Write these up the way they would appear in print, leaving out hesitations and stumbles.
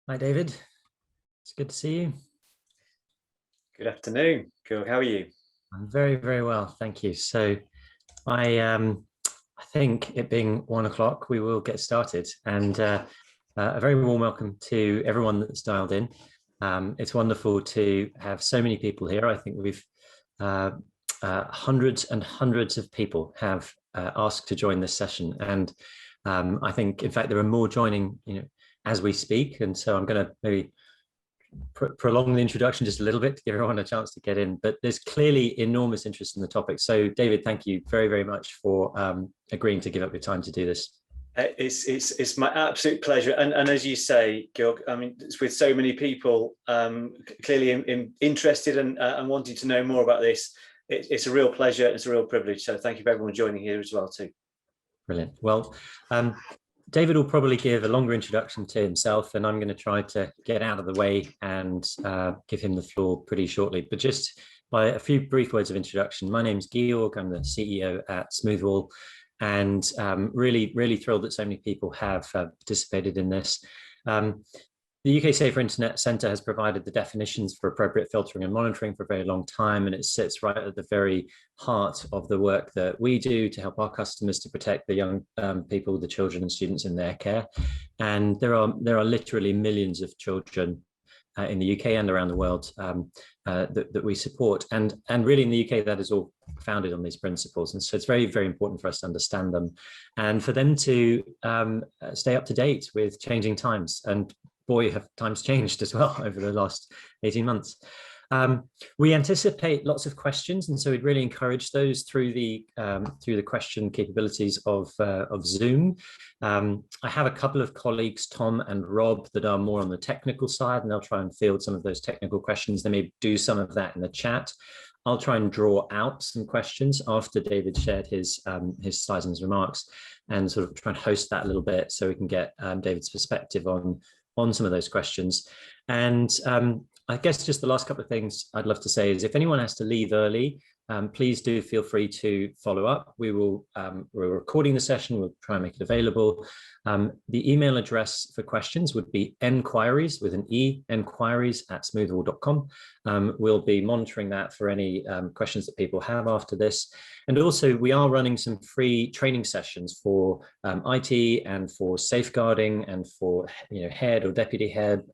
Hi, David. It's good to see you. Good afternoon. Georg, how are you? I'm very, very well, thank you. So I think it being 1 o'clock, we will get started. And a very warm welcome to everyone that's dialed in. It's wonderful to have so many people here. I think we've hundreds and hundreds of people have asked to join this session. And I think, in fact, there are more joining, as we speak. And so I'm going to maybe prolong the introduction just a little bit to give everyone a chance to get in, but there's clearly enormous interest in the topic. So David, thank you very, very much for agreeing to give up your time to do this. It's my absolute pleasure. And as you say, Georg, I mean, it's with so many people clearly interested and wanting to know more about this. It's a real pleasure. It's a real privilege. So thank you for everyone joining here as well too. Brilliant. Well, David will probably give a longer introduction to himself, and I'm going to try to get out of the way and give him the floor pretty shortly. But just by a few brief words of introduction, my name's Georg. I'm the CEO at Smoothwall, and really, really thrilled that so many people have participated in this. The UK Safer Internet Centre has provided the definitions for appropriate filtering and monitoring for a very long time, and it sits right at the very heart of the work that we do to help our customers to protect the young people, the children and students in their care. And there are literally millions of children in the UK and around the world that we support. And really in the UK, that is all founded on these principles. And so it's very, very important for us to understand them and for them to stay up to date with changing times. And boy, have times changed as well over the last 18 months. We anticipate lots of questions, and so we'd really encourage those through the question capabilities of Zoom. I have a couple of colleagues, Tom and Rob, that are more on the technical side, and they'll try and field some of those technical questions. They may do some of that in the chat. I'll try and draw out some questions after David shared his slides and his remarks, and sort of try and host that a little bit so we can get David's perspective on some of those questions. And I guess just the last couple of things I'd love to say is if anyone has to leave early, please do feel free to follow up. We're recording the session. We'll try and make it available. The email address for questions would be enquiries with an E, enquiries@smoothwall.com. We'll be monitoring that for any questions that people have after this. And also we are running some free training sessions for IT and for safeguarding and for head or deputy head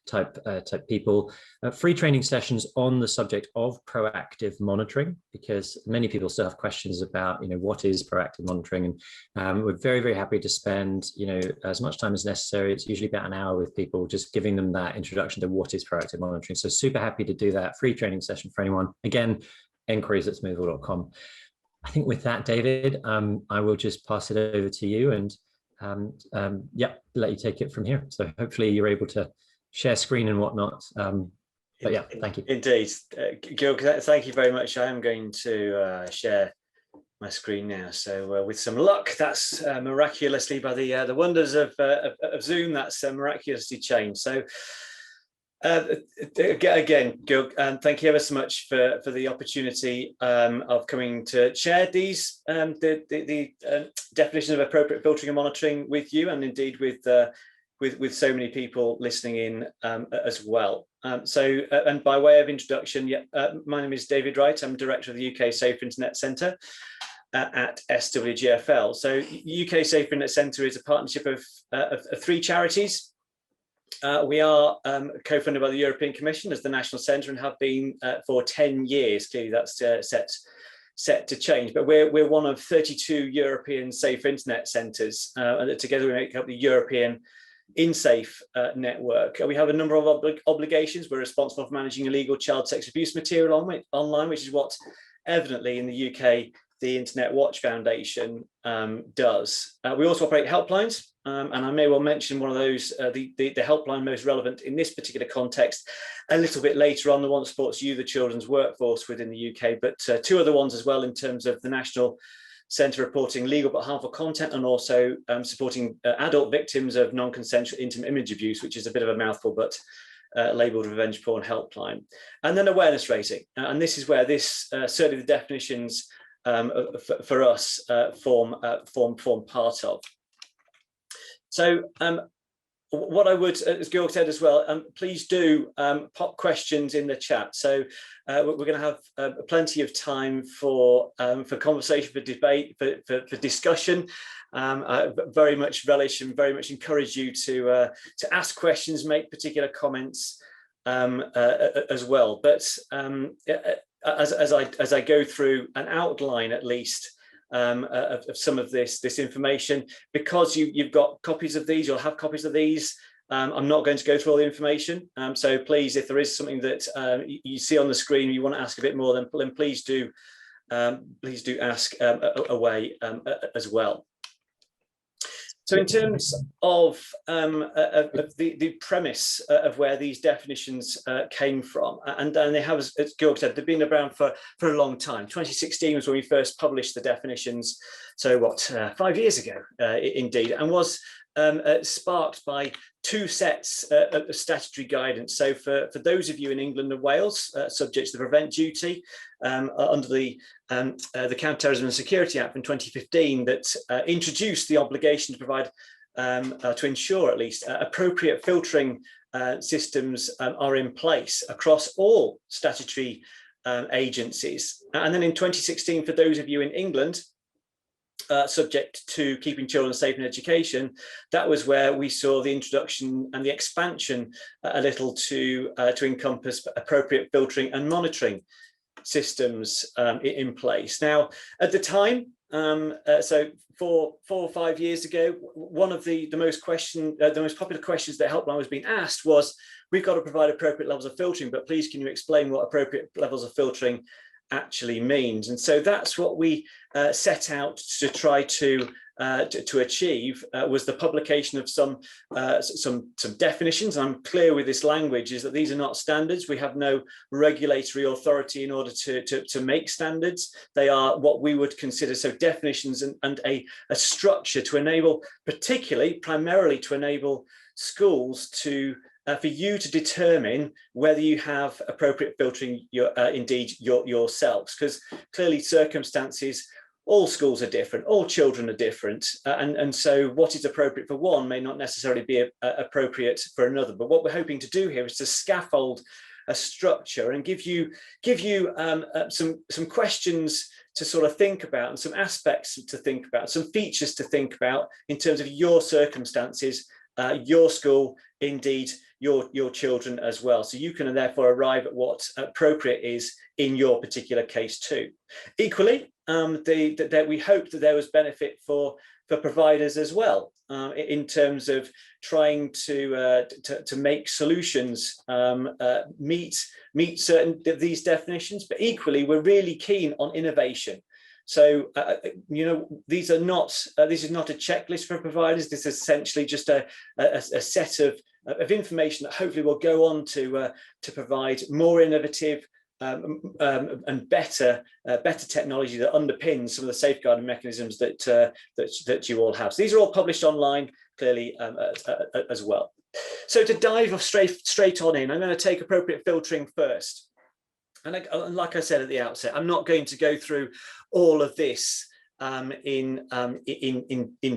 type people, free training sessions on the subject of proactive monitoring, because many people still have questions about what is proactive monitoring, and we're very, very happy to spend as much time as necessary. It's usually about an hour with people, just giving them that introduction to what is proactive monitoring. So super happy to do that free training session for anyone. Again, enquiries@smoothwall.com. I think with that, David, I will just pass it over to you and let you take it from here. So hopefully you're able to share screen and whatnot. But yeah, thank you. Indeed. Georg, thank you very much. I am going to share my screen now. So with some luck, that's miraculously, by the wonders of Zoom, that's miraculously changed. So again, Georg, thank you ever so much for the opportunity of coming to share these the definition of appropriate filtering and monitoring with you, and indeed with so many people listening in as well. And by way of introduction, my name is David Wright. I'm Director of the UK Safer Internet Centre at SWGFL. So UK Safer Internet Centre is a partnership of three charities. We are co-funded by the European Commission as the National Centre and have been for 10 years. Clearly that's set to change, but we're one of 32 European Safer Internet Centres, and together we make up the European InSafe network. We have a number of obligations. We're responsible for managing illegal child sex abuse material online, which is what evidently in the UK the Internet Watch Foundation does. We also operate helplines, and I may well mention one of those, the helpline most relevant in this particular context a little bit later on, the one that supports you, the children's workforce within the UK, but two other ones as well in terms of the National Centre reporting legal but harmful content, and also supporting adult victims of non-consensual intimate image abuse, which is a bit of a mouthful, but labelled revenge porn helpline. And then awareness raising, and this is where this certainly the definitions for us form part of. So what I would, as Georg said as well, please do pop questions in the chat. So we're going to have plenty of time for conversation, for debate, for discussion. I very much relish and very much encourage you to ask questions, make particular comments as well. But as I go through an outline, at least, of some of this information, because you've got copies of these, you'll have copies of these. I'm not going to go through all the information. So please, if there is something that you see on the screen you want to ask a bit more, then please do ask away as well. So in terms of the premise of where these definitions came from, and they have, as Georg said, they've been around for a long time. 2016 was when we first published the definitions, so what, 5 years ago, indeed, and was sparked by two sets of statutory guidance. So for those of you in England and Wales, subject to the Prevent Duty, under the Counter-Terrorism and Security Act from 2015, that introduced the obligation to provide, to ensure at least, appropriate filtering systems are in place across all statutory agencies. And then in 2016, for those of you in England, subject to keeping children safe in education, that was where we saw the introduction and the expansion a little to encompass appropriate filtering and monitoring systems in place. Now, at the time, so 4 or 5 years ago, one of the most popular questions that helpline was being asked was, we've got to provide appropriate levels of filtering, but please can you explain what appropriate levels of filtering actually means? And so that's what we set out to try to achieve, was the publication of some definitions. I'm clear with this language is that these are not standards. We have no regulatory authority in order to make standards. They are what we would consider definitions and a structure to enable, primarily to enable schools to for you to determine whether you have appropriate filtering yourselves, because clearly circumstances, all schools are different, all children are different, and so what is appropriate for one may not necessarily be appropriate for another. But what we're hoping to do here is to scaffold a structure and give you some questions to sort of think about, and some aspects to think about, some features to think about in terms of your circumstances, your school, indeed your children as well. So you can therefore arrive at what appropriate is in your particular case too. Equally, that we hope that there was benefit for providers as well, in terms of trying to make solutions meet certain of these definitions. But equally, we're really keen on innovation. So, this is not a checklist for providers. This is essentially just a set of information that hopefully will go on to provide more innovative and better technology that underpins some of the safeguarding mechanisms that you all have. So these are all published online, clearly, as well. So to dive straight on in, I'm going to take appropriate filtering first. And like I said at the outset, I'm not going to go through all of this in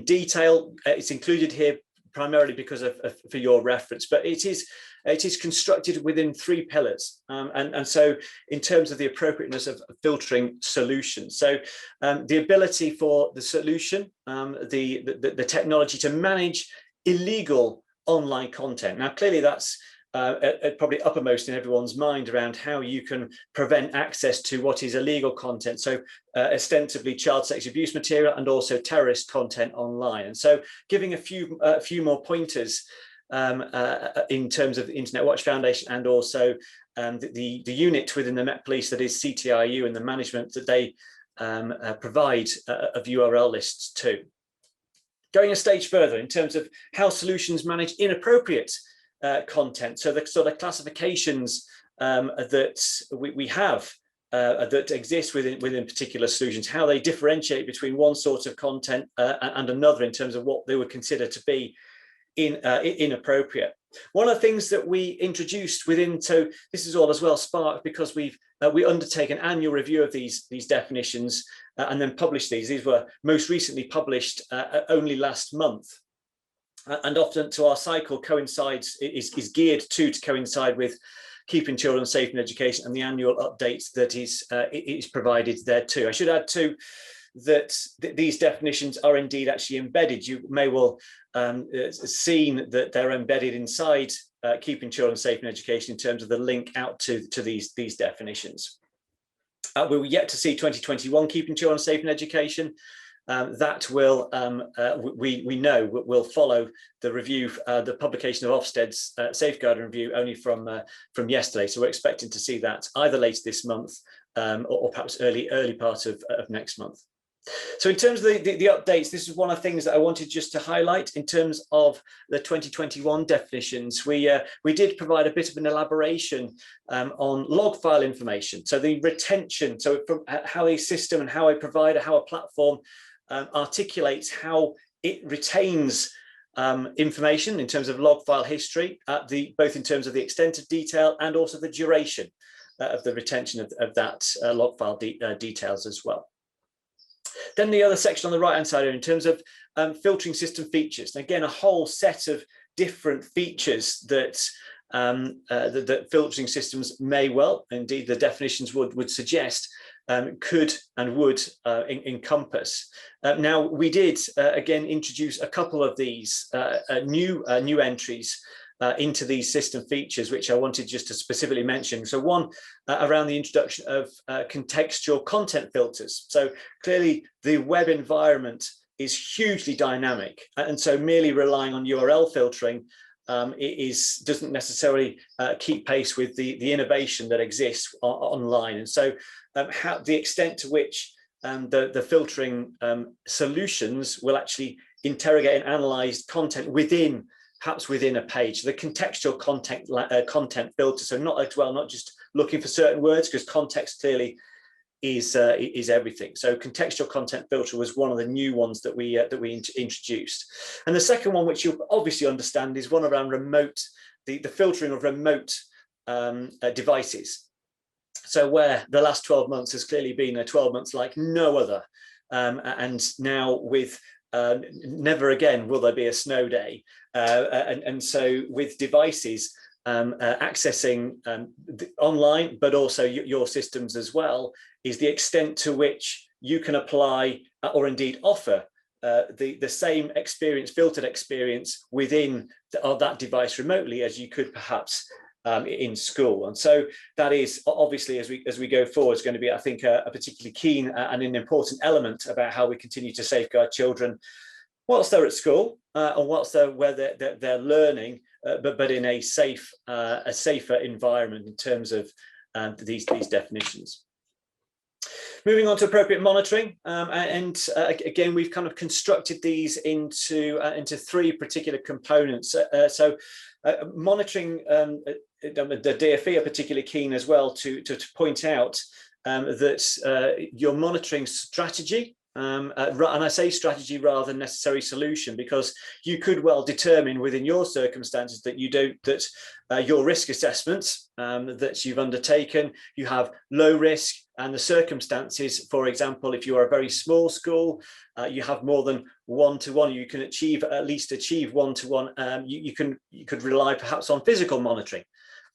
detail. It's included here primarily because for your reference, but it is constructed within 3 pillars, and so in terms of the appropriateness of filtering solutions. So the ability for the solution, the technology to manage illegal online content. Now, clearly that's probably uppermost in everyone's mind around how you can prevent access to what is illegal content, so ostensibly child sex abuse material and also terrorist content online. And so giving a few more pointers in terms of the Internet Watch Foundation, and also the unit within the Met Police that is CTIU, and the management that they provide of URL lists too. Going a stage further in terms of how solutions manage inappropriate content, so the sort of classifications that we have that exist within particular solutions, how they differentiate between one sort of content and another in terms of what they would consider to be inappropriate. One of the things that we introduced within, so this is all as well sparked because we undertake an annual review of these definitions and then publish these. These were most recently published only last month. and often to our cycle coincides, is geared to coincide with keeping children safe in education and the annual updates that is provided there too. I should add too that these definitions are indeed actually embedded. You may well seen that they're embedded inside keeping children safe in education in terms of the link out to these definitions. We're yet to see 2021 keeping children safe in education. That will, we know, will follow the review, the publication of Ofsted's safeguarding review only from yesterday. So we're expecting to see that either later this month or perhaps early part of next month. So in terms of the updates, this is one of the things that I wanted just to highlight in terms of the 2021 definitions. We did provide a bit of an elaboration on log file information. So the retention, so from how a system and how a provider, how a platform articulates how it retains information in terms of log file history, both in terms of the extent of detail and also the duration of the retention of that log file details as well. Then the other section on the right hand side in terms of filtering system features. And again, a whole set of different features that that filtering systems may well, indeed the definitions would suggest, could and would encompass. Now we did again introduce a couple of these new entries into these system features, which I wanted just to specifically mention. So one around the introduction of contextual content filters. So clearly the web environment is hugely dynamic, and so merely relying on URL filtering doesn't necessarily keep pace with the innovation that exists online. And so how the extent to which the filtering solutions will actually interrogate and analyze content perhaps within a page. The contextual content filter, so not just looking for certain words, because context clearly is everything. So contextual content filter was one of the new ones that we introduced. And the second one, which you'll obviously understand, is one around the filtering of remote devices. So where the last 12 months has clearly been 12 months like no other, and now with never again will there be a snow day, and so with devices accessing online, but also your systems as well, is the extent to which you can apply or indeed offer the same experience, filtered experience within that device remotely as you could perhaps in school. And so that is obviously, as we go forward, is going to be, I think, a particularly keen and an important element about how we continue to safeguard children whilst they're at school or whilst they're learning, but in a safer environment in terms of these definitions. Moving on to appropriate monitoring, again, we've kind of constructed these into three particular components. Monitoring, the DFE are particularly keen as well to point out that your monitoring strategy, and I say strategy rather than necessary solution, because you could well determine within your circumstances that your risk assessments that you've undertaken, you have low risk, and the circumstances, for example, if you are a very small school, you have more than one-to-one, you can at least achieve one-to-one, you could rely perhaps on physical monitoring,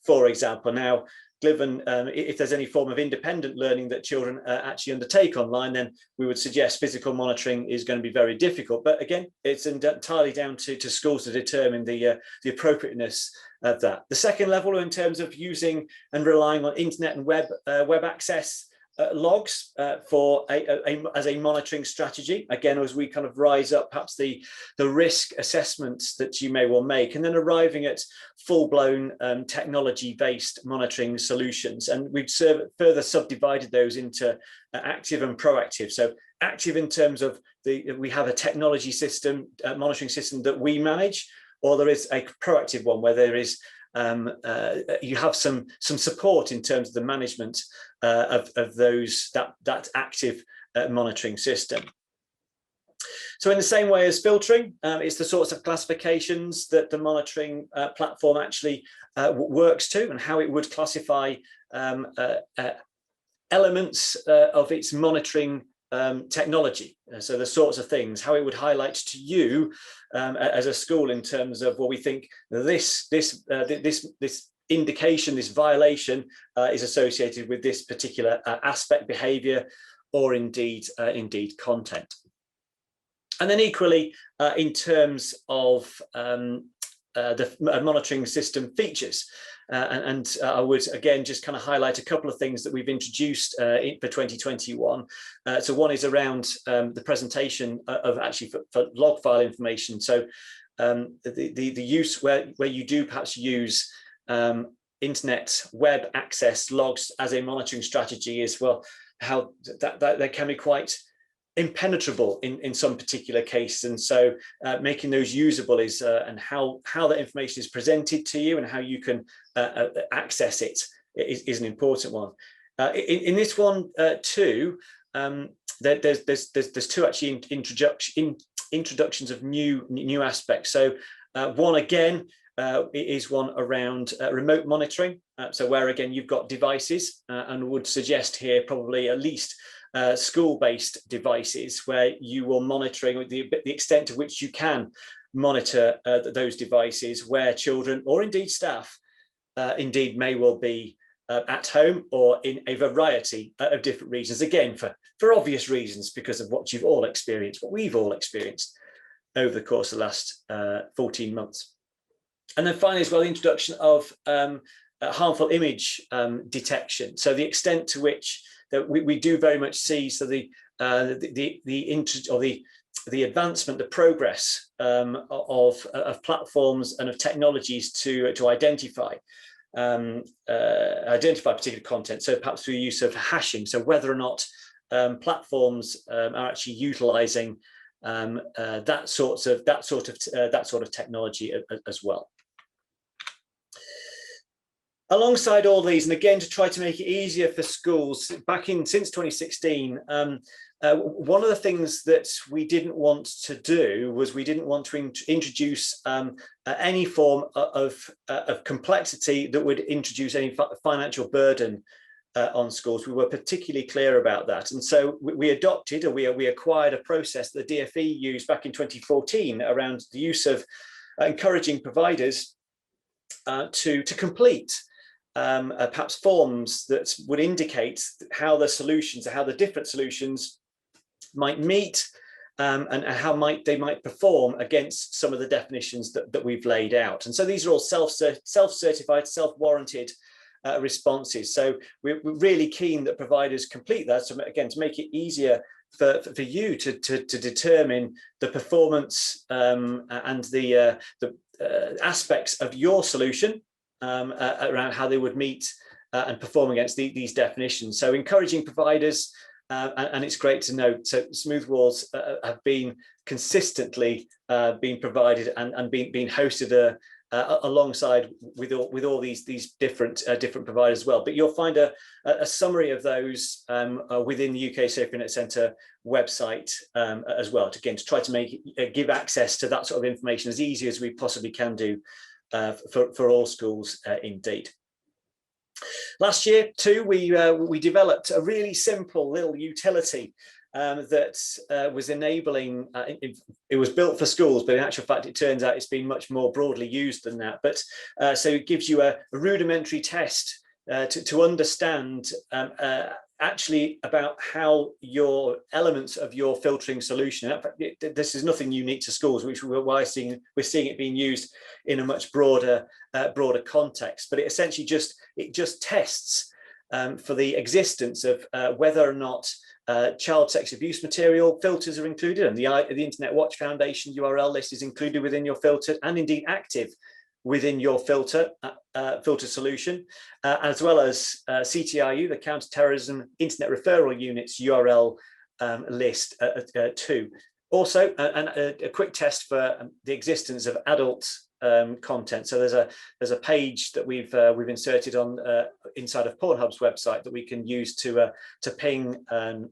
for example. Now, given if there's any form of independent learning that children actually undertake online, then we would suggest physical monitoring is going to be very difficult. But again, it's entirely down to schools to determine the appropriateness of that. The second level, in terms of using and relying on internet and web access logs as a monitoring strategy, again, as we kind of rise up perhaps the risk assessments that you may well make, and then arriving at full-blown technology-based monitoring solutions. And we've further subdivided those into active and proactive. So active in terms of we have a technology system, monitoring system that we manage, or there is a proactive one where there is you have some support in terms of the management of that active monitoring system. So in the same way as filtering, it's the sorts of classifications that the monitoring platform actually works to, and how it would classify elements of its monitoring technology. So the sorts of things, how it would highlight to you as a school in terms of, well, we think this indication, this violation is associated with this particular aspect, behaviour, or indeed content. And then equally, in terms of the monitoring system features, and I would again just kind of highlight a couple of things that we've introduced for 2021. So one is around the presentation of actually for log file information. So the use where you do perhaps use internet web access logs as a monitoring strategy is, well, how that can be quite impenetrable in some particular case, and so making those usable is and how that information is presented to you and how you can access it is an important one. In this one too, there's two actually introductions of new aspects. So one again is one around remote monitoring. So where again you've got devices and would suggest here probably at least school-based devices where you will monitoring the extent to which you can monitor those devices, where children or indeed staff indeed may well be at home or in a variety of different reasons, again for obvious reasons, because of what you've all experienced, what we've all experienced over the course of the last 14 months. And then finally as well, the introduction of harmful image detection. So the extent to which that we do very much see, so the advancement, the progress of platforms and of technologies to identify particular content. So perhaps through the use of hashing. So whether or not platforms are actually utilising that sort of technology as well. Alongside all these, and again to try to make it easier for schools, since 2016, one of the things that we didn't want to do was we didn't want to introduce any form of complexity that would introduce any financial burden on schools. We were particularly clear about that, and so we adopted, or we acquired a process that the DfE used back in 2014 around the use of encouraging providers to complete perhaps forms that would indicate how the different solutions might meet and how they might perform against some of the definitions that we've laid out. And so these are all self-certified, self-warranted responses. So we're really keen that providers complete that. So again, to make it easier for you to determine the performance and the aspects of your solution around how they would meet and perform against these definitions. So encouraging providers, and it's great to note, so smooth walls have been consistently being provided and being hosted alongside with all these different providers as well. But you'll find a summary of those within the UK Safer Internet Centre website as well, to try to give access to that sort of information as easy as we possibly can do for all schools indeed. Last year too, we developed a really simple little utility that was enabling, it was built for schools, but in actual fact it turns out it's been much more broadly used than that. But so it gives you a rudimentary test to understand actually about how your elements of your filtering solution, in fact, this is nothing unique to schools, which we're seeing it being used in a much broader context. But it essentially just tests for the existence of whether or not child sex abuse material filters are included, and the Internet Watch Foundation URL list is included within your filter, and indeed active within your filter solution, as well as CTRU, the Counterterrorism Internet Referral Unit's URL list too. Also, a quick test for the existence of adult content. So there's a page that we've inserted on inside of Pornhub's website that we can use to ping to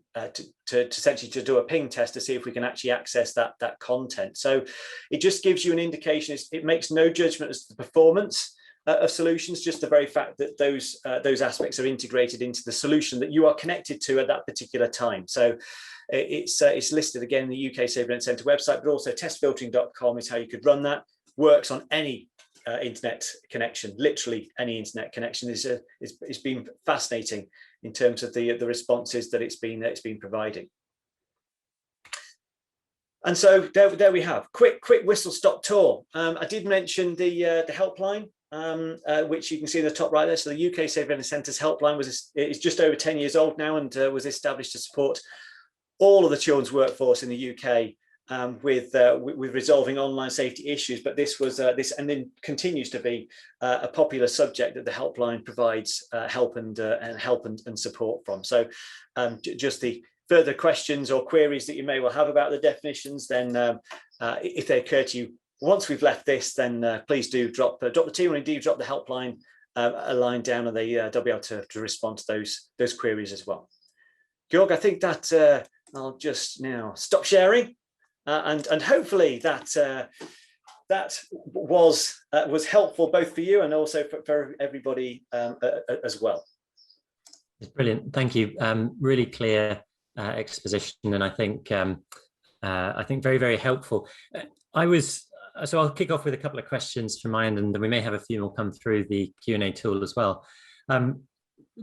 essentially to do a ping test to see if we can actually access that content. So it just gives you an indication. It makes no judgment as to the performance of solutions, just the very fact that those aspects are integrated into the solution that you are connected to at that particular time. So it's listed again in the UK Safe Internet Centre website, but also testfiltering.com is how you could run that. Works on any internet connection, literally any internet connection. It's been fascinating in terms of the responses that it's been providing. And so there we have quick whistle stop tour. I did mention the helpline, which you can see in the top right there. So the UK Safe Internet Centre's helpline is just over 10 years old now, and was established to support all of the children's workforce in the UK. With resolving online safety issues, but this was and then continues to be a popular subject that the helpline provides help and support from. So just the further questions or queries that you may well have about the definitions, then if they occur to you once we've left this, then please do drop the team, or indeed drop the helpline a line down, and they'll be able to respond to those queries as well. Georg, I think that I'll just now stop sharing. And hopefully that was helpful both for you and also for everybody as well. It's brilliant, thank you. Really clear exposition, and I think very, very helpful. So I'll kick off with a couple of questions from my end, and then we may have a few more come through the Q&A tool as well.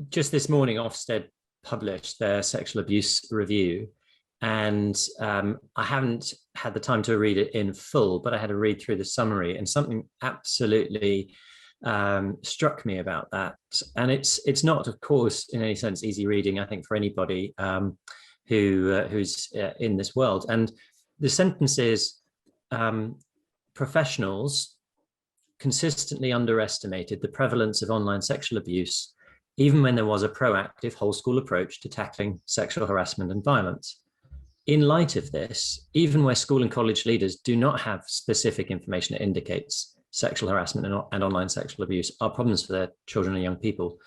Just this morning, Ofsted published their sexual abuse review. And I haven't had the time to read it in full, but I had to read through the summary, and something absolutely struck me about that. And it's not, of course, in any sense easy reading, I think, for anybody who's in this world. And the sentence is, professionals consistently underestimated the prevalence of online sexual abuse, even when there was a proactive whole school approach to tackling sexual harassment and violence. In light of this, even where school and college leaders do not have specific information that indicates sexual harassment and online sexual abuse are problems for their children and young people,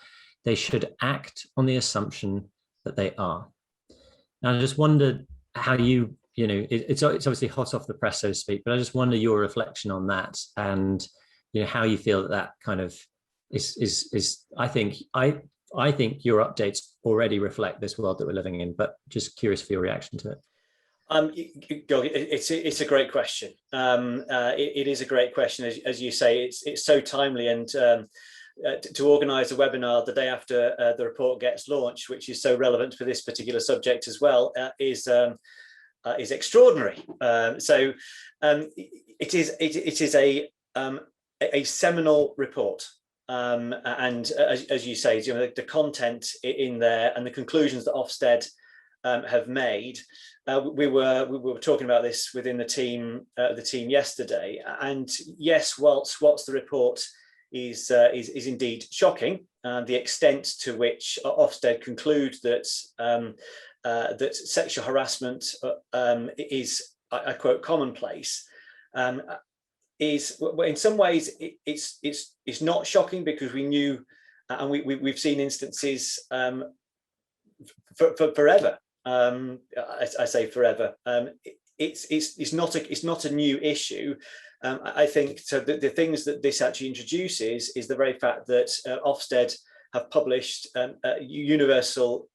they should act on the assumption that they are. Now, I just wondered how it's obviously hot off the press, so to speak, but I just wonder your reflection on that, and how you feel that kind of is I think your updates already reflect this world that we're living in, but just curious for your reaction to it. It's a great question. It is a great question, as you say. It's so timely, and to organise a webinar the day after the report gets launched, which is so relevant for this particular subject as well, is extraordinary. So it is a seminal report. And as you say, the content in there and the conclusions that Ofsted have made. We were talking about this within the team yesterday, and yes, whilst the report is indeed shocking, the extent to which Ofsted conclude that that sexual harassment is, I quote, commonplace, is in some ways it's not shocking, because we knew, and we've seen instances forever. I say forever. It's not a new issue. I think so. The things that this actually introduces is the very fact that Ofsted have published universal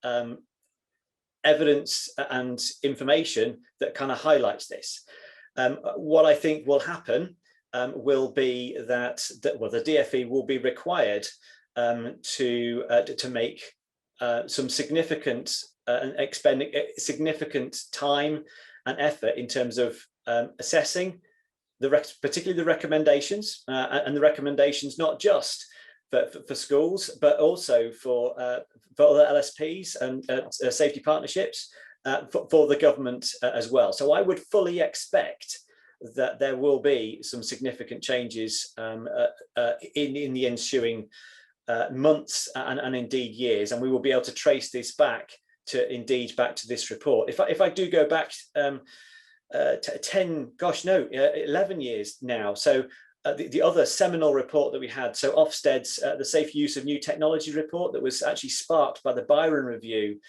evidence and information that kind of highlights this. What I think will happen will be that the DfE will be required to make some significant and expend significant time and effort in terms of assessing particularly the recommendations, and the recommendations not just for schools, but also for other LSPs and safety partnerships, for the government as well. So I would fully expect that there will be some significant changes in the ensuing months and indeed years, and we will be able to trace this back to this report. If I do go back 11 years now. So the other seminal report that we had, so Ofsted's the Safe Use of New Technology report, that was actually sparked by the Byron Review.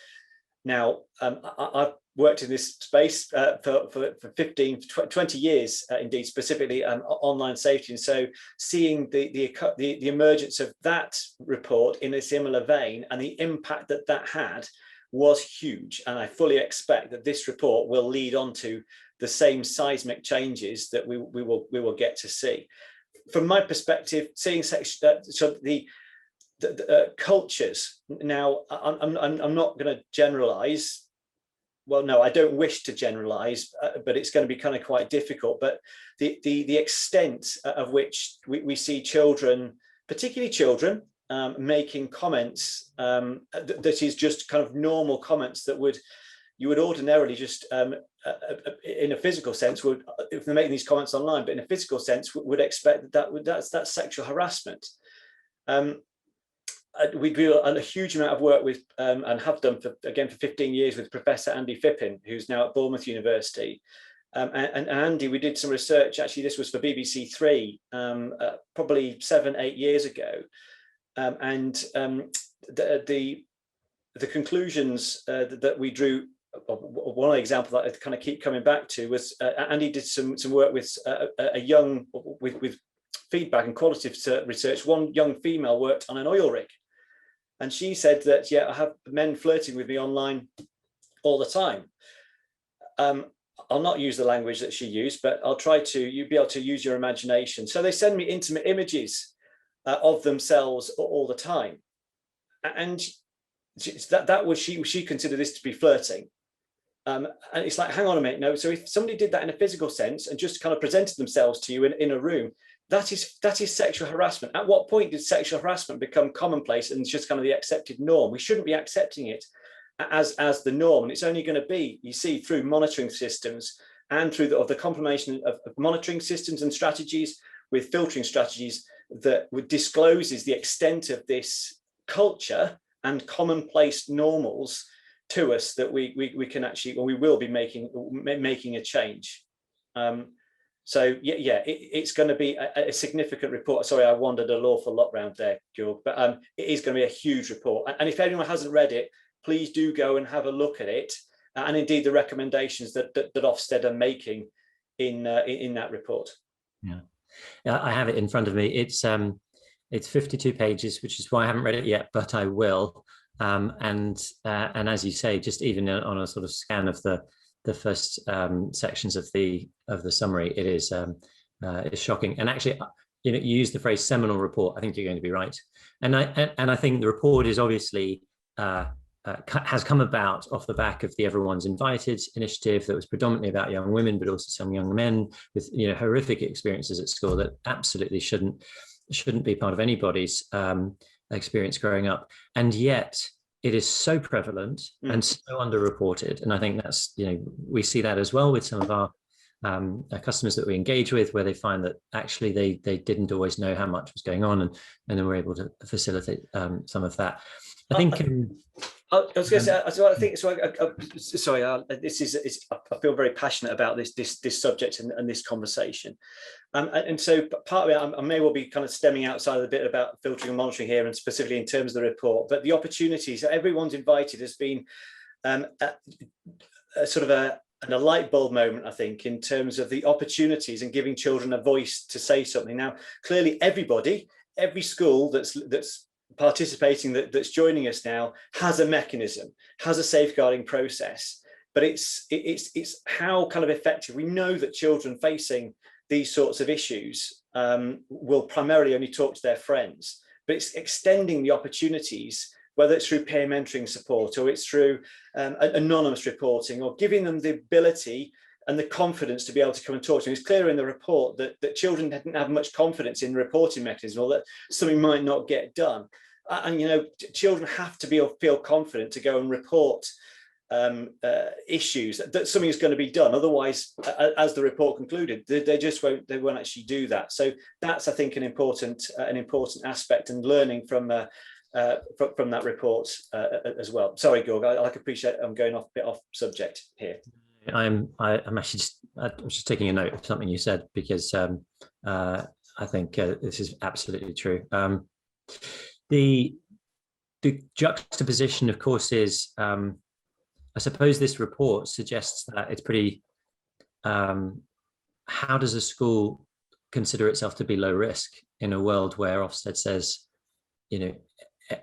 Now, I've worked in this space for 15, 20 years, indeed, specifically online safety. And so seeing the emergence of that report in a similar vein and the impact that had was huge. And I fully expect that this report will lead on to the same seismic changes that we will get to see. From my perspective, seeing the cultures. Now, I'm not going to generalize. Well, no, I don't wish to generalize, but it's going to be kind of quite difficult. But the extent of which we see children, particularly children, making comments that is just kind of normal comments that you would ordinarily just in a physical sense would, if they're making these comments online, but in a physical sense would expect that's sexual harassment. We do a huge amount of work with and have done for 15 years with Professor Andy Phippen, who's now at Bournemouth University. And Andy, we did some research, actually this was for BBC Three, probably 7-8 years ago. The conclusions that we drew, one example that I kind of keep coming back to was Andy did some work with a young, with feedback and qualitative research. One young female worked on an oil rig. And she said that, yeah, I have men flirting with me online all the time. I'll not use the language that she used, but I'll try to, you'd be able to use your imagination. So they send me intimate images of themselves all the time. And that was, she considered this to be flirting. And it's like, hang on a minute, no. So if somebody did that in a physical sense and just kind of presented themselves to you in a room, that is sexual harassment. At what point did sexual harassment become commonplace and just kind of the accepted norm? We shouldn't be accepting it as the norm. And it's only going to be, you see, through monitoring systems and through the combination of monitoring systems and strategies with filtering strategies that discloses the extent of this culture and commonplace normals to us, that we can actually, or we will be making a change. So yeah, it's going to be a significant report. Sorry, I wandered an awful lot round there, George, but it is going to be a huge report. And if anyone hasn't read it, please do go and have a look at it, and indeed the recommendations that Ofsted are making in that report. Yeah, I have it in front of me. It's 52 pages, which is why I haven't read it yet, but I will. And as you say, just even on a sort of scan of the first sections of the summary, it is shocking. And actually, you used the phrase seminal report. I think you're going to be right. And I think the report is obviously has come about off the back of the Everyone's Invited initiative that was predominantly about young women, but also some young men with horrific experiences at school that absolutely shouldn't be part of anybody's experience growing up. And yet it is so prevalent and so underreported. And I think that's, we see that as well with some of our customers that we engage with, where they find that actually they didn't always know how much was going on, and then we're able to facilitate some of that. I think I was going to say, so I think so. Sorry, I feel very passionate about this subject and this conversation, and so part of it, I may well be kind of stemming outside a bit about filtering and monitoring here, and specifically in terms of the report. But the opportunities, Everyone's Invited has been a sort of a light bulb moment, I think, in terms of the opportunities and giving children a voice to say something. Now, clearly, every school that's participating, that's joining us now, has a mechanism, has a safeguarding process, but it's how kind of effective. We know that children facing these sorts of issues will primarily only talk to their friends, but it's extending the opportunities, whether it's through peer mentoring support or it's through anonymous reporting, or giving them the ability and the confidence to be able to come and talk to them. It's clear in the report that children didn't have much confidence in the reporting mechanism, or that something might not get done. And children have to feel confident to go and report issues, that something is going to be done. Otherwise, as the report concluded, they won't actually do that. So that's, I think, an important aspect, and learning from that report as well. Sorry, Georg, I appreciate I'm going a bit off subject here. I'm actually I was just taking a note of something you said, because I think this is absolutely true. The juxtaposition, of course, is I suppose this report suggests that it's pretty. How does a school consider itself to be low risk in a world where Ofsted says,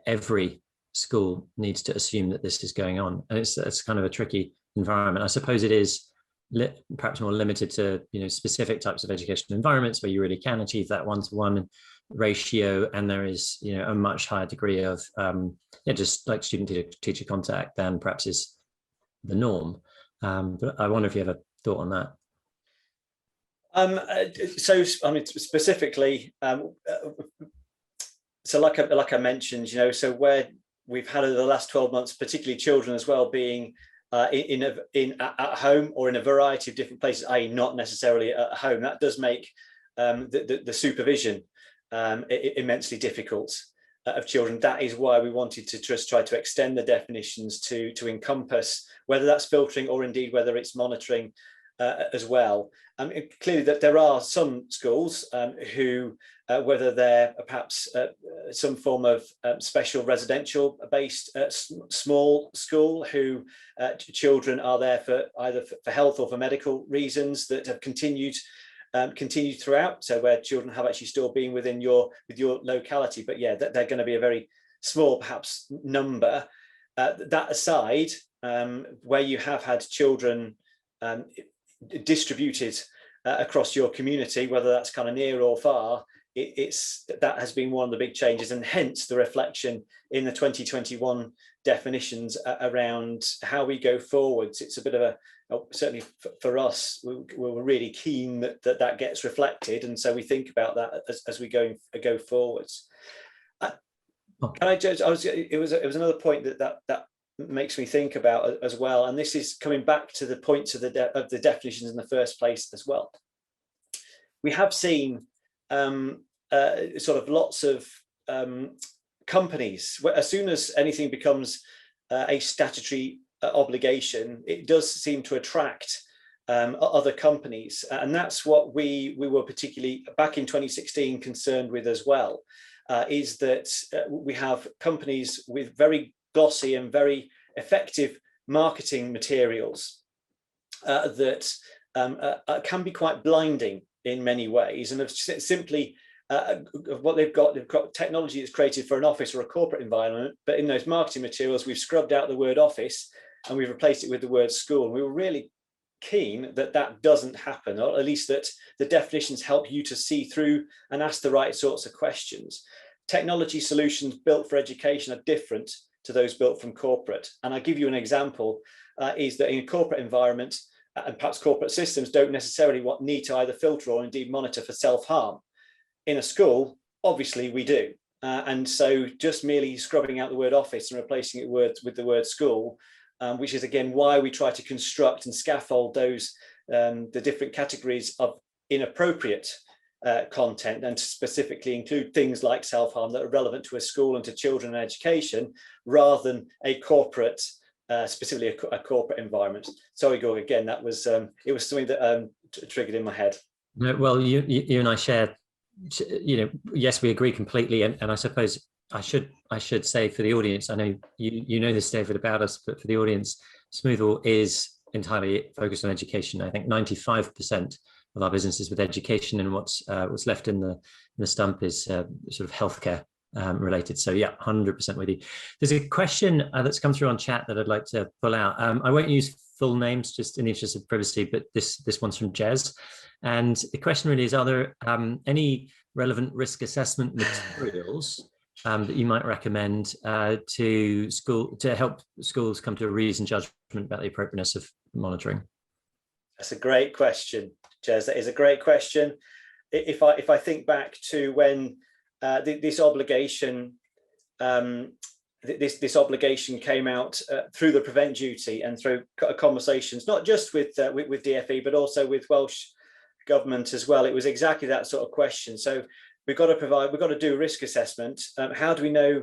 every school needs to assume that this is going on, and it's kind of a tricky environment. I suppose it is perhaps more limited to specific types of educational environments where you really can achieve that one-to-one ratio, and there is a much higher degree of just like student-teacher contact than perhaps is the norm. But I wonder if you have a thought on that. So I mean, specifically, so like I mentioned, so where we've had over the last 12 months, particularly children as well, being at home or in a variety of different places, i.e. not necessarily at home, that does make the supervision immensely difficult of children. That is why we wanted to just try to extend the definitions to encompass whether that's filtering or indeed whether it's monitoring as well. Clearly that there are some schools who, whether they're perhaps some form of special residential based small school, who children are there for either for health or for medical reasons, that have continued throughout, so where children have actually still been with your locality, but yeah, they're going to be a very small perhaps number. That aside, where you have had children distributed across your community, whether that's kind of near or far, that has been one of the big changes, and hence the reflection in the 2021 definitions around how we go forwards. It's a bit of a, certainly for us, we're really keen that gets reflected, and so we think about that as we go forwards. Can I judge? It was another point that makes me think about as well, and this is coming back to the points of the definitions in the first place as well. We have seen sort of lots of companies, as soon as anything becomes a statutory obligation, it does seem to attract other companies, and that's what we were particularly back in 2016 concerned with as well, is that we have companies with very glossy and very effective marketing materials that can be quite blinding in many ways, and have simply what they've got technology that's created for an office or a corporate environment, but in those marketing materials we've scrubbed out the word office and we've replaced it with the word school. And we were really keen that doesn't happen, or at least that the definitions help you to see through and ask the right sorts of questions. Technology solutions built for education are different to those built from corporate. And I'll give you an example, is that in a corporate environment, and perhaps corporate systems don't necessarily need to either filter or indeed monitor for self-harm. In a school, obviously we do. And so just merely scrubbing out the word office and replacing it with the word school, which is again why we try to construct and scaffold those the different categories of inappropriate content, and to specifically include things like self-harm that are relevant to a school and to children and education, rather than a corporate, specifically a corporate environment. Sorry, Gorg, again, that was it was something that triggered in my head. No, well, you and I share, yes, we agree completely, and I suppose I should say for the audience, I know you know this, David, about us, but for the audience, Smoothall is entirely focused on education. I think 95% of our business is with education, and what's left in the stump is sort of healthcare related. So yeah, 100% with you. There's a question that's come through on chat that I'd like to pull out. I won't use full names just in the interest of privacy, but this one's from Jez. And the question really is, are there any relevant risk assessment materials that you might recommend to help schools come to a reasoned judgment about the appropriateness of monitoring? That's a great question, Jez. That is a great question. If I think back to when this obligation this obligation came out through the Prevent duty and through conversations, not just with DfE, but also with Welsh Government as well, it was exactly that sort of question. So we've got to do risk assessment. How do we know?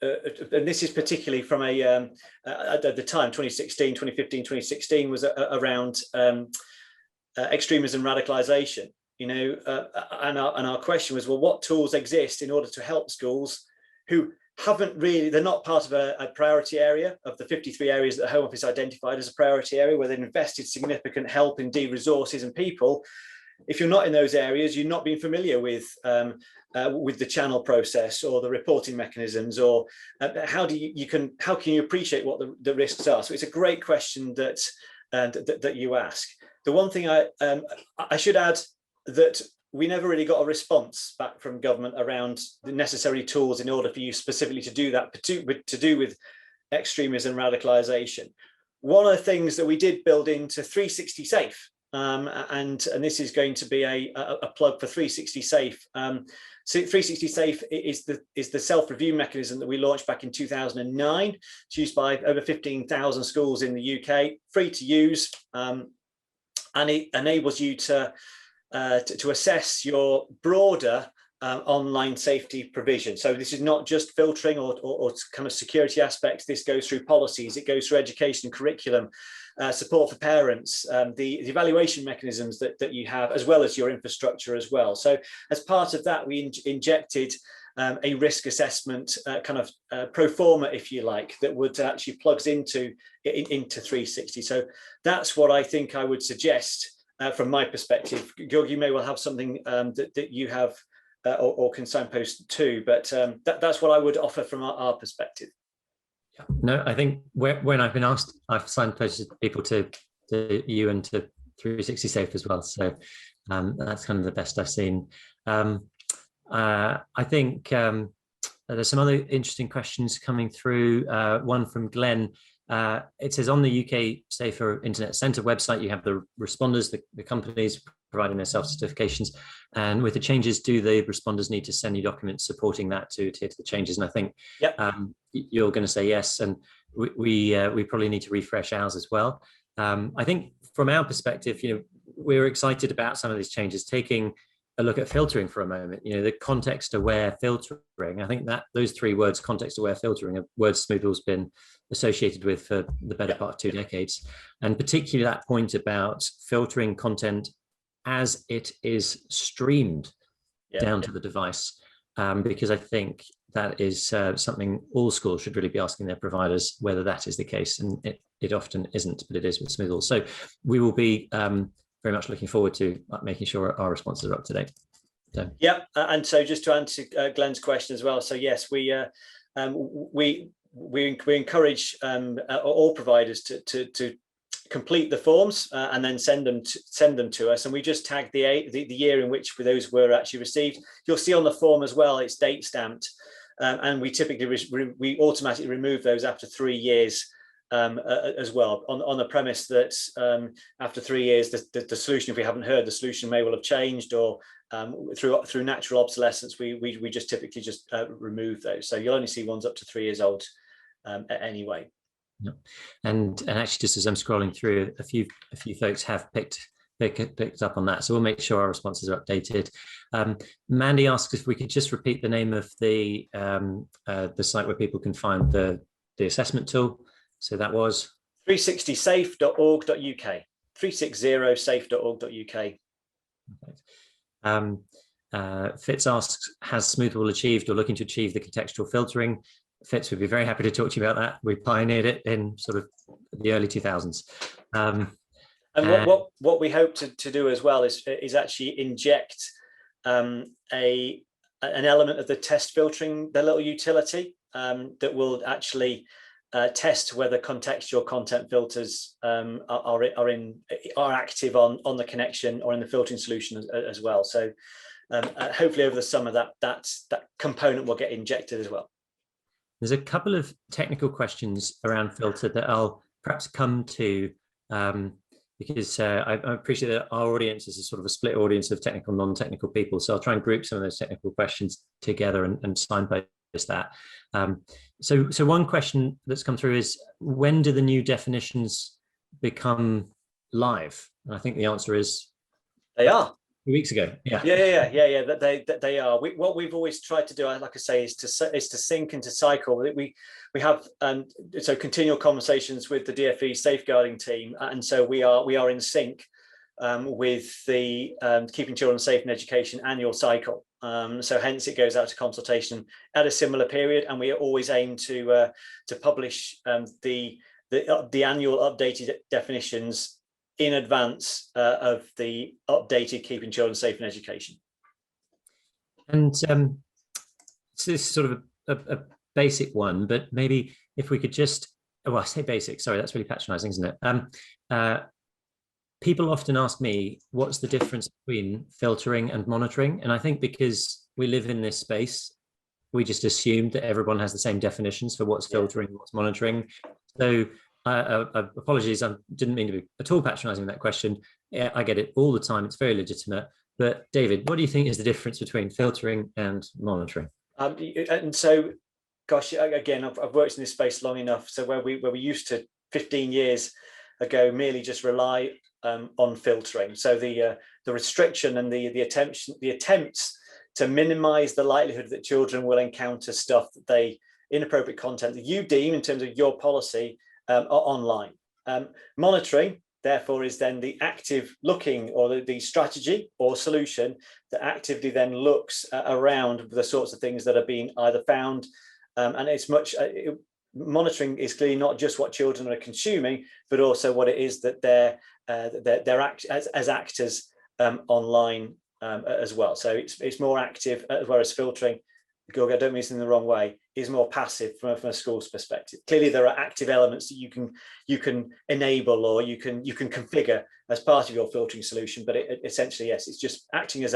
And this is particularly from at the time, 2016, 2015, 2016 was around extremism, radicalization. And our question was, well, what tools exist in order to help schools who they're not part of a priority area of the 53 areas that the Home Office identified as a priority area, where they've invested significant help, indeed resources and people. if you're not in those areas, you're not being familiar with the channel process or the reporting mechanisms, or how can you appreciate what the risks are? So it's a great question that you ask. The one thing I should add, that we never really got a response back from government around the necessary tools in order for you specifically to do that, to do with extremism and radicalization. One of the things that we did build into 360 Safe, and this is going to be a plug for 360 Safe. So 360 Safe is the self-review mechanism that we launched back in 2009. It's used by over 15,000 schools in the UK, free to use, and it enables you to assess your broader online safety provision. So this is not just filtering or kind of security aspects. This goes through policies, it goes through education and curriculum, support for parents, the evaluation mechanisms that you have, as well as your infrastructure as well. So as part of that, we injected a risk assessment kind of pro forma, if you like, that would actually plugs into 360. So that's what I think I would suggest from my perspective. Georg, you may well have something that you have or can signpost too, but that's what I would offer from our perspective. Yeah. No, I think when I've been asked, I've signposted people to you and to 360 Safe as well. So that's kind of the best I've seen. I think there's some other interesting questions coming through. One from Glenn. It says on the UK Safer Internet Centre website, you have the responders, the companies providing their self-certifications. And with the changes, do the responders need to send you documents supporting that to adhere to the changes? And I think you're going to say yes. And we probably need to refresh ours as well. I think from our perspective, we're excited about some of these changes. Taking a look at filtering for a moment, the context-aware filtering. I think that those three words, context-aware filtering, are words Smoothle's been associated with for the better part of 2 decades. And particularly that point about filtering content as it is streamed down to the device, because I think that is something all schools should really be asking their providers whether that is the case, and it often isn't, but it is with Smoothle. So we will be very much looking forward to making sure our responses are up to date. So. Yeah, and so just to answer Glenn's question as well. So yes, we encourage all providers to complete the forms and then send them to us, and we just tag the year in which those were actually received. You'll see on the form as well, it's date stamped, and we typically we automatically remove those after 3 years. As well, on the premise that after 3 years, the solution, if we haven't heard, the solution may well have changed, or through natural obsolescence, we just typically just remove those. So you'll only see ones up to 3 years old anyway. Yeah. And actually, just as I'm scrolling through, a few folks have picked up on that, so we'll make sure our responses are updated. Mandy asks if we could just repeat the name of the site where people can find the assessment tool. So that was 360safe.org.uk, 360safe.org.uk. Fitz asks, has Smoothle achieved or looking to achieve the contextual filtering? Fitz would be very happy to talk to you about that. We pioneered it in sort of the early 2000s. And what we hope to do as well is actually inject an element of the test filtering, the little utility that will actually test whether contextual content filters are active on the connection or in the filtering solution as well. So hopefully over the summer that component will get injected as well. There's a couple of technical questions around filter that I'll perhaps come to, because I appreciate that our audience is a sort of a split audience of technical, non-technical people. So I'll try and group some of those technical questions together and signpost that. So one question that's come through is, when do the new definitions become live? And I think the answer is they are. 2 weeks ago. Yeah. They are. What we've always tried to do, like I say, is to sync and to cycle. We have so continual conversations with the DfE safeguarding team, and so we are in sync with the Keeping Children Safe in Education annual cycle. So hence it goes out to consultation at a similar period, and we always aim to publish the annual updated definitions in advance of the updated Keeping Children Safe in Education. And so this is sort of a basic one, but maybe if we could just, well, I say basic, sorry, that's really patronizing, isn't it? People often ask me, what's the difference between filtering and monitoring? And I think because we live in this space, we just assumed that everyone has the same definitions for what's filtering and what's monitoring. So apologies, I didn't mean to be at all patronizing that question. Yeah, I get it all the time. It's very legitimate. But David, what do you think is the difference between filtering and monitoring? And so, gosh, again, I've worked in this space long enough. So where we used to 15 years ago merely just rely on filtering. So the restriction and the attempts to minimize the likelihood that children will encounter stuff that inappropriate content that you deem in terms of your policy are online. Monitoring, therefore, is then the active looking, or the strategy or solution that actively then looks around the sorts of things that are being either found, and it's monitoring is clearly not just what children are consuming, but also what it is that they're as actors online as well. So it's more active, whereas filtering, I don't mean this in the wrong way, is more passive from a school's perspective. Clearly, there are active elements that you can enable or you can configure as part of your filtering solution, but essentially, yes, it's just acting as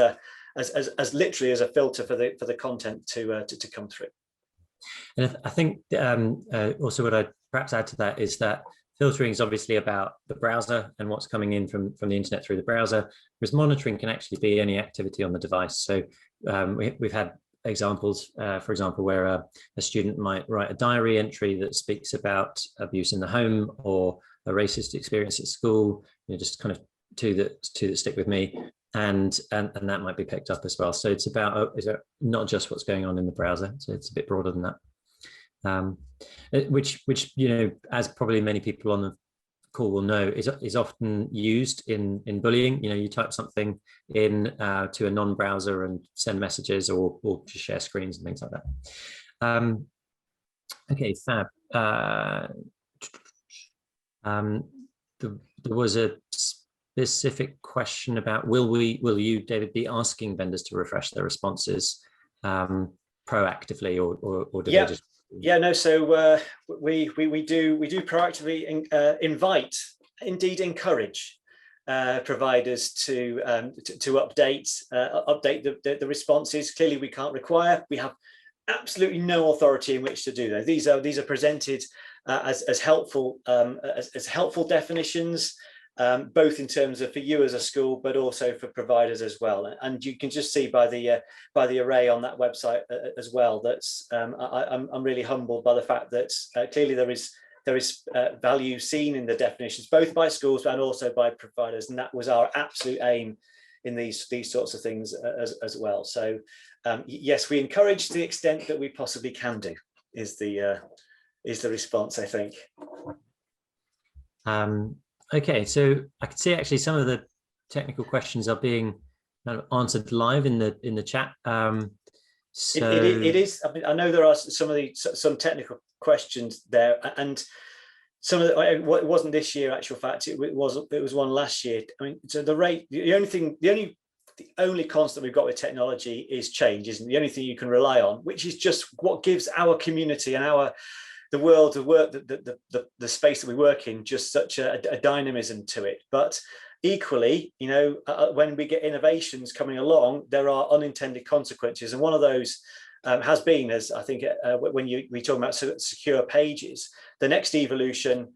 literally as a filter for the content to come through. And I think also what I'd perhaps add to that is that filtering is obviously about the browser and what's coming in from the internet through the browser, whereas monitoring can actually be any activity on the device. So we've had examples, for example, where a student might write a diary entry that speaks about abuse in the home or a racist experience at school, just kind of two that stick with me. And that might be picked up as well. So it's about not just what's going on in the browser. So it's a bit broader than that, which as probably many people on the call will know, is often used in bullying. You type something in to a non-browser and send messages or to share screens and things like that. Okay, fab. There was a specific question about will you, David, be asking vendors to refresh their responses proactively or do they just... Yeah, no. So we do proactively invite, indeed encourage providers to update the responses. Clearly, we can't require. We have absolutely no authority in which to do that. These are presented as helpful definitions. Both in terms of for you as a school, but also for providers as well. And you can just see by the array on that website as well. That's I'm really humbled by the fact that clearly there is value seen in the definitions, both by schools and also by providers, and that was our absolute aim in these sorts of things as well. So yes, we encourage to the extent that we possibly can do is the response, I think. Okay, so I can see actually some of the technical questions are being kind of answered live in the chat. So it is. I mean, I know there are some technical questions there, and some of it wasn't this year. Actual fact, it was one last year. I mean, so the only constant we've got with technology is change, isn't it? The only thing you can rely on, which is just what gives our community and the world of work, the space that we work in, just such a dynamism to it. But equally, when we get innovations coming along, there are unintended consequences, and one of those has been, as I think when we talk about secure pages, the next evolution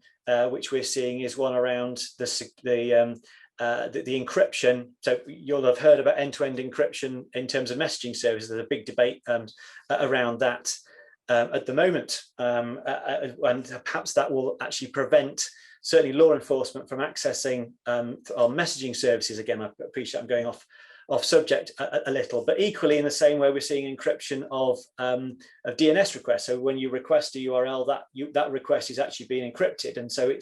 which we're seeing is one around the encryption. So you'll have heard about end-to-end encryption in terms of messaging services. There's a big debate around that at the moment, and perhaps that will actually prevent certainly law enforcement from accessing our messaging services. Again, I appreciate I'm going off subject a little, but equally in the same way we're seeing encryption of DNS requests. So when you request a URL, that request is actually being encrypted, and so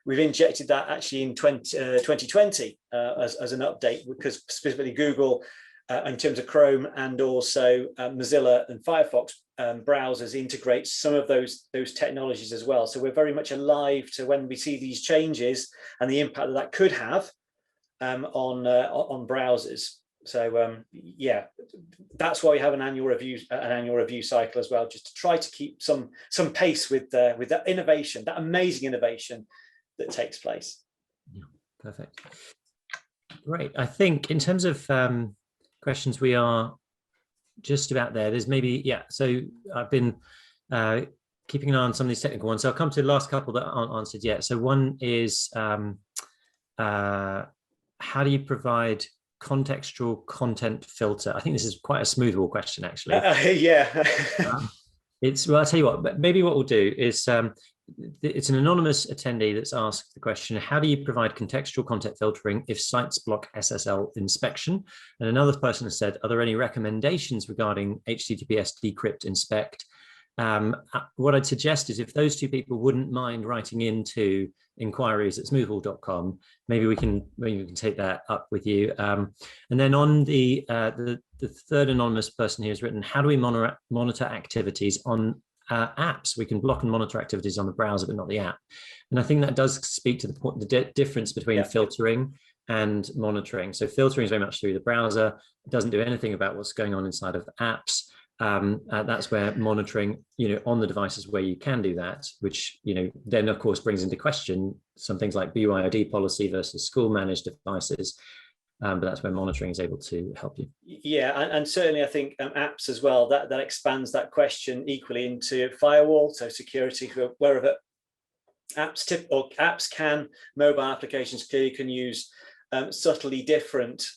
we've injected that actually in 2020 as an update, because specifically Google in terms of Chrome, and also Mozilla and Firefox browsers integrate some of those technologies as well. So we're very much alive to when we see these changes and the impact that could have on browsers. So yeah, that's why we have an annual review cycle as well, just to try to keep some pace with that innovation, that amazing innovation that takes place. Yeah, perfect. Great. I think in terms of questions, we are just about there. There's maybe, yeah, so I've been keeping an eye on some of these technical ones. So I'll come to the last couple that aren't answered yet. So one is how do you provide contextual content filter? I think this is quite a smoothball question, actually. Yeah. Well, I'll tell you what, maybe what we'll do is it's an anonymous attendee that's asked the question, how do you provide contextual content filtering if sites block SSL inspection? And another person has said, are there any recommendations regarding HTTPS decrypt inspect? What I'd suggest is if those two people wouldn't mind writing into inquiries@smoothball.com, maybe we can take that up with you. And then on the third anonymous person here has written, how do we monitor activities on apps? We can block and monitor activities on the browser, but not the app. And I think that does speak to the difference between filtering and monitoring. So filtering is very much through the browser. It doesn't do anything about what's going on inside of apps. That's where monitoring, on the devices where you can do that, which, then of course brings into question some things like BYOD policy versus school managed devices. But that's where monitoring is able to help you. Yeah, and certainly I think apps as well, that expands that question equally into firewall, so security, wherever apps can, mobile applications clearly can use subtly different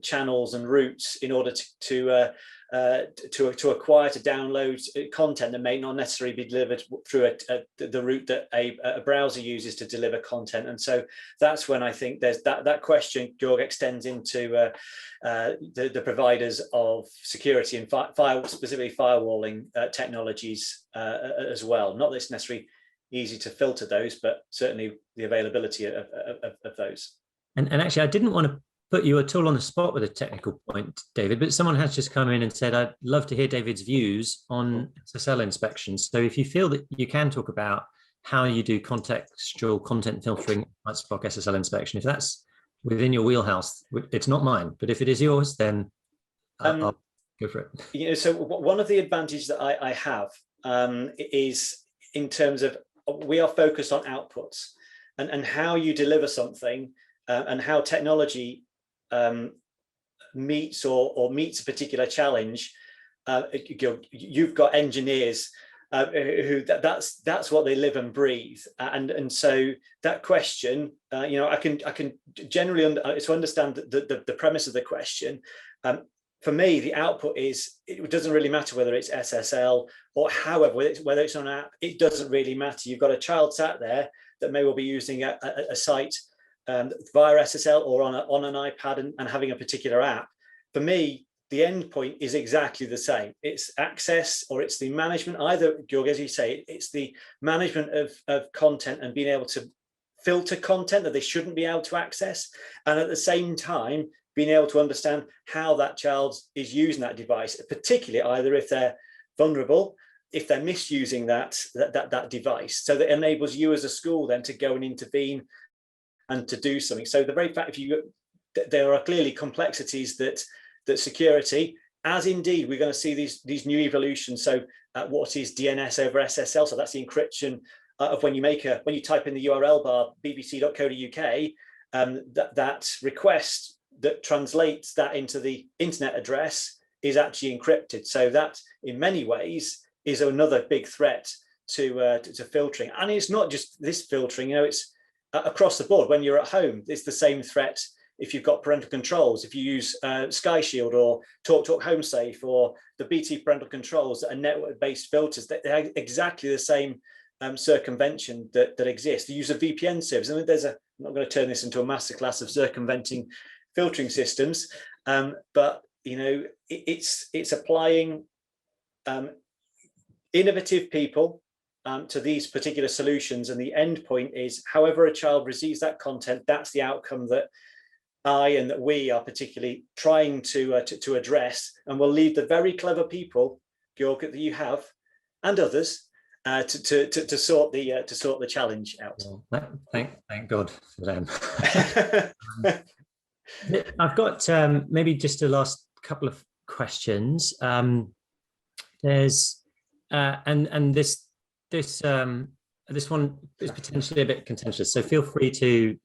channels and routes in order to acquire, to download content that may not necessarily be delivered through the route that a browser uses to deliver content. And so that's when I think there's that question, Georg, extends into the providers of security and specifically firewalling technologies as well. Not that it's necessarily easy to filter those, but certainly the availability of those. And actually, I didn't want to put you at all on the spot with a technical point, David, but someone has just come in and said, I'd love to hear David's views on SSL inspections. So if you feel that you can talk about how you do contextual content filtering, let's block SSL inspection, if that's within your wheelhouse, it's not mine, but if it is yours, then I'll go for it. So one of the advantages that I have is in terms of, we are focused on outputs and how you deliver something and how technology meets a particular challenge. You've got engineers who that's what they live and breathe, and so that question, I can generally understand the premise of the question. For me, the output is, it doesn't really matter whether it's SSL or however, whether it's on an app, it doesn't really matter. You've got a child sat there that may well be using a site via SSL or on an iPad and having a particular app. For me, the end point is exactly the same. It's access, or it's the management, either, Georg, as you say, it's the management of content and being able to filter content that they shouldn't be able to access, and at the same time being able to understand how that child is using that device, particularly either if they're vulnerable, if they're misusing that device. So that enables you as a school then to go and intervene and to do something. So the very fact, there are clearly complexities that security, as indeed we're going to see these new evolutions. So what is DNS over SSL? So that's the encryption of when you type in the URL bar bbc.co.uk, that request that translates that into the internet address is actually encrypted. So that in many ways is another big threat to filtering. And it's not just this filtering, it's across the board. When you're at home, it's the same threat. If you've got parental controls, if you use Sky Shield or TalkTalk Home Safe or the BT parental controls that are network-based filters, they have exactly the same circumvention that exists. The use of VPN service. I mean, I'm not going to turn this into a masterclass of circumventing filtering systems, but it's applying innovative people to these particular solutions, and the end point is, however a child receives that content, that's the outcome that I and that we are particularly trying to address, and we'll leave the very clever people, Georg, that you have, and others, to sort the challenge out. Well, thank God for them. I've got maybe just a last couple of questions. There's and this one is potentially a bit contentious, so feel free to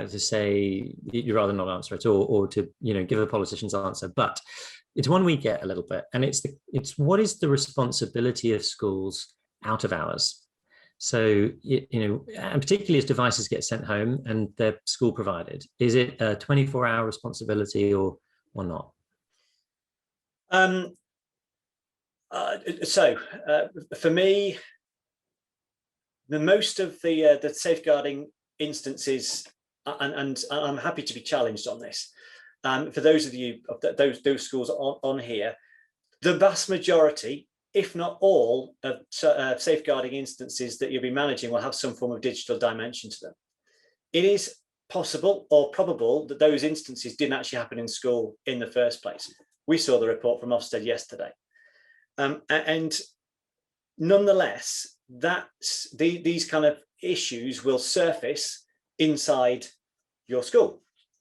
to say you'd rather not answer at all, or to give a politician's answer. But it's one we get a little bit, and it's what is the responsibility of schools out of hours? So and particularly as devices get sent home and they're school provided, is it a 24-hour responsibility or not? For me, the most of the safeguarding instances, and I'm happy to be challenged on this, for those of you those schools on here, the vast majority, if not all, of safeguarding instances that you'll be managing will have some form of digital dimension to them. It is possible or probable that those instances didn't actually happen in school in the first place. We saw the report from Ofsted yesterday. And nonetheless, these kind of issues will surface inside your school,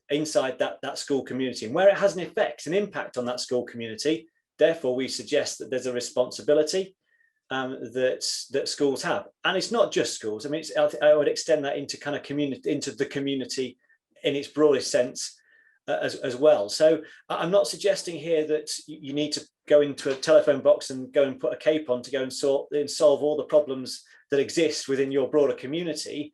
inside that school community, and where it has an impact on that school community. Therefore, we suggest that there's a responsibility that schools have, and it's not just schools. I mean, I would extend that into kind of into the community in its broadest sense as well. So I'm not suggesting here that you need to go into a telephone box and go and put a cape on to go and solve all the problems that exist within your broader community.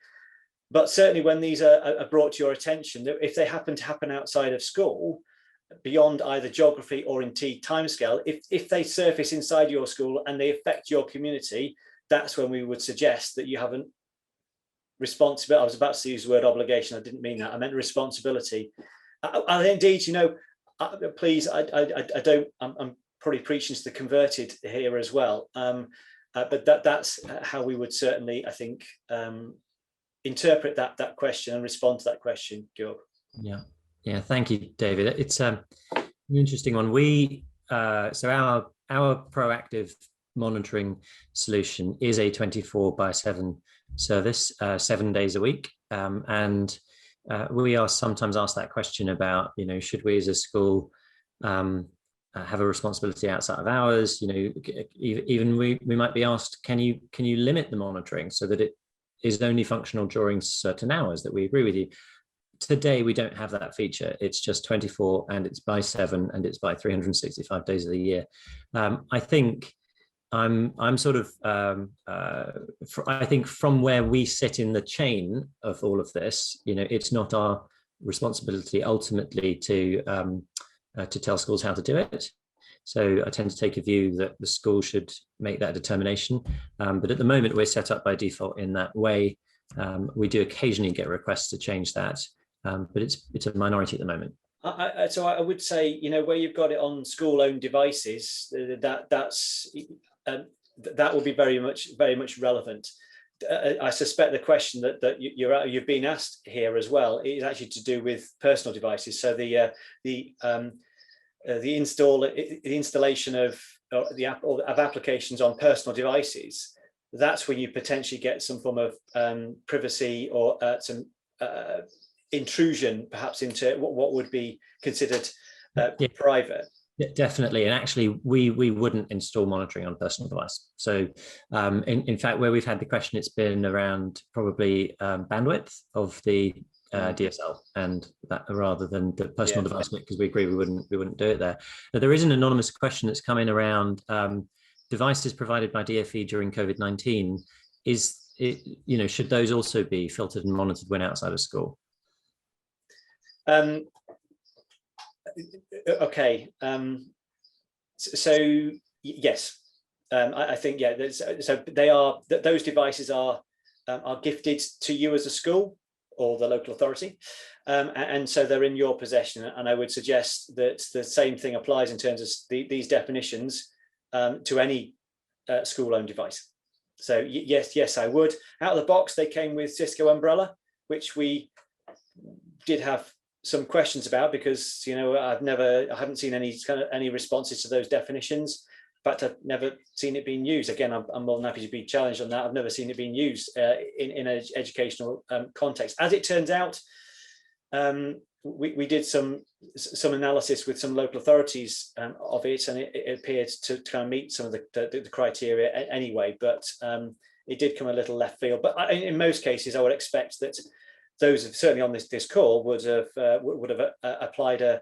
But certainly when these are brought to your attention, that if they happen to happen outside of school, beyond either geography or indeed timescale, if they surface inside your school and they affect your community, that's when we would suggest that you have a responsibility. I was about to use the word obligation. I didn't mean that. I meant responsibility. And indeed, please, I don't. I'm probably preaching to the converted here as well. But that's how we would certainly, I think, interpret that question and respond to that question, Georg. Yeah. Thank you, David. It's an interesting one. So our proactive monitoring solution is a 24/7 service, 7 days a week, and we are sometimes asked that question about, should we as a school have a responsibility outside of hours? Even we might be asked, can you limit the monitoring so that it is only functional during certain hours? That we agree with you. Today, we don't have that feature. It's just 24 and it's by 7 and it's by 365 days of the year. I think I'm sort of, I think from where we sit in the chain of all of this, it's not our responsibility ultimately to tell schools how to do it. So I tend to take a view that the school should make that determination. But at the moment, we're set up by default in that way. We do occasionally get requests to change that. But it's a minority at the moment. So I would say, where you've got it on school-owned devices, that will be very much relevant. I suspect the question that you've been asked here as well is actually to do with personal devices. So the installation of applications on personal devices. That's when you potentially get some form of privacy or some intrusion, perhaps, into what would be considered private. Definitely, and actually, we wouldn't install monitoring on personal device. So, in fact, where we've had the question, it's been around probably bandwidth of the DSL, and that rather than the personal device, because we agree we wouldn't do it there. But there is an anonymous question that's come in around devices provided by DfE during COVID-19. Should those also be filtered and monitored when outside of school? Okay. So yes, I think so those devices are gifted to you as a school or the local authority, and so they're in your possession. And I would suggest that the same thing applies in terms of these definitions to any school-owned device. So yes, I would. Out of the box, they came with Cisco Umbrella, which we did have some questions about, because I haven't seen any responses to those definitions. In fact, I've never seen it being used. Again, I'm more than happy to be challenged on that. I've never seen it being used in an educational context. As it turns out, we did some analysis with some local authorities of it, and it appeared to kind of meet some of the criteria anyway. But it did come a little left field. But in most cases, I would expect that those certainly on this call would have applied a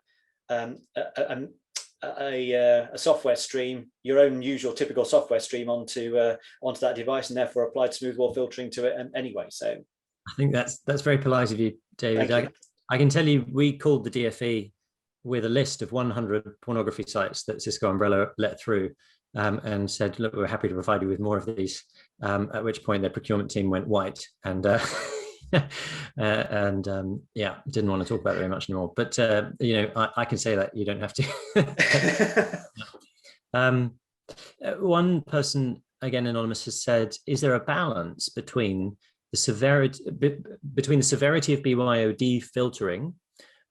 software stream, your own usual typical software stream onto that device, and therefore applied smooth wall filtering to it anyway. So I think that's very polite of you, David. I can tell you, we called the DFE with a list of 100 pornography sites that Cisco Umbrella let through, and said, look, we're happy to provide you with more of these, at which point their procurement team went white and yeah, didn't want to talk about it very much anymore. But I can say that, you don't have to. One person, again anonymous, has said, is there a balance between the severity of BYOD filtering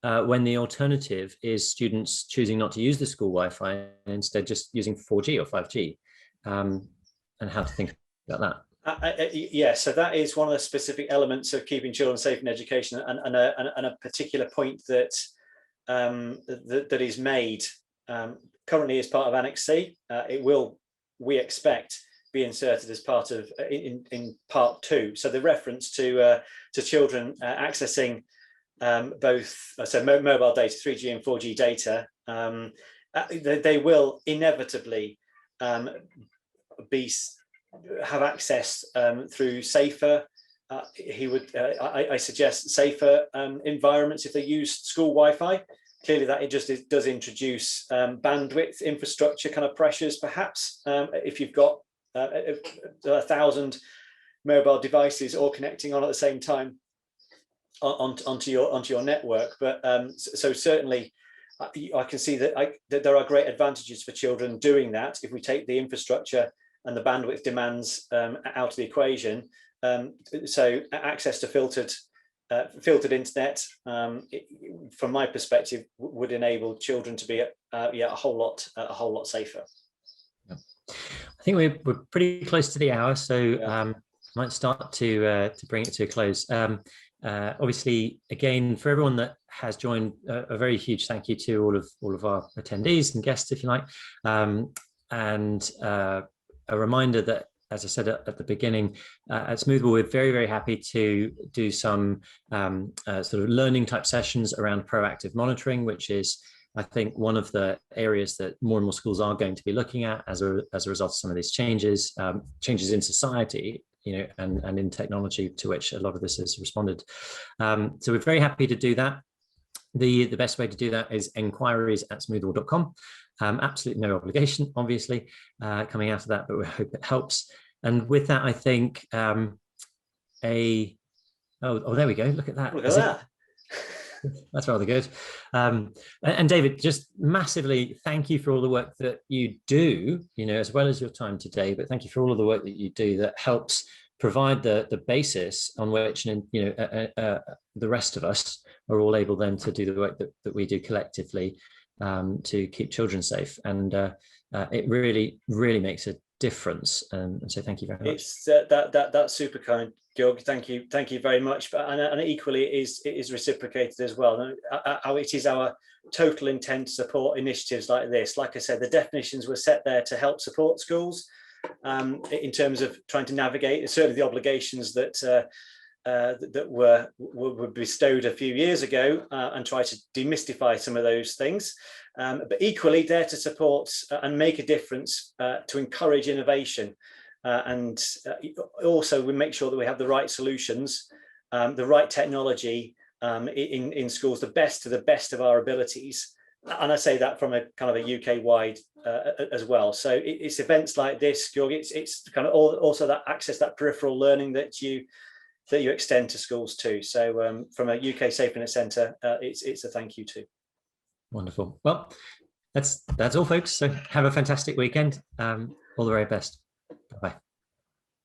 when the alternative is students choosing not to use the school Wi-Fi and instead just using 4G or 5G, and how to think about that? Yeah, so that is one of the specific elements of keeping children safe in education, and a particular point that that is made currently as part of Annex C. It will, we expect, be inserted as part of in part 2. So the reference to children accessing both mobile data, 3G and 4G data, they will inevitably have access through safer. I suggest safer environments if they use school Wi-Fi. Clearly, that it does introduce bandwidth infrastructure kind of pressures, perhaps, if you've got 1,000 mobile devices all connecting on at the same time onto your network. But so certainly, I can see that there are great advantages for children doing that if we take the infrastructure and the bandwidth demands out of the equation. So access to filtered internet, from my perspective, would enable children to be a whole lot safer. Yeah. I think we're pretty close to the hour, so might start to bring it to a close. Obviously, again, for everyone that has joined, a very huge thank you to all of our attendees and guests, if you like, and a reminder that, as I said at the beginning, at Smoothwall, we're very, very happy to do some sort of learning type sessions around proactive monitoring, which is, I think, one of the areas that more and more schools are going to be looking at as a result of some of these changes in society, and in technology, to which a lot of this has responded. So we're very happy to do that. The best way to do that is enquiries@smoothwall.com. Absolutely no obligation, obviously, coming out of that, but we hope it helps. And with that, I think oh, there we go. Look at that. Look at that. That's rather good. And David, just massively thank you for all the work that you do, as well as your time today, but thank you for all of the work that you do that helps provide the basis on which, the rest of us are all able then to do the work that we do collectively to keep children safe. And it really, really makes a difference. And so thank you very much. It's that's super kind, Georg. Thank you very much. And equally, it is reciprocated as well. It is our total intent to support initiatives like this. Like I said, the definitions were set there to help support schools in terms of trying to navigate certainly the obligations that were bestowed a few years ago, and try to demystify some of those things, but equally there to support and make a difference, to encourage innovation, and also we make sure that we have the right solutions, the right technology in schools, to the best of our abilities. And I say that from a kind of a UK wide as well. So it's events like this, Georg, it's kind of also that access, that peripheral learning that you extend to schools too. So from a UK Safe Internet Centre, it's a thank you too. Wonderful. Well, that's all, folks. So have a fantastic weekend. All the very best. Bye-bye.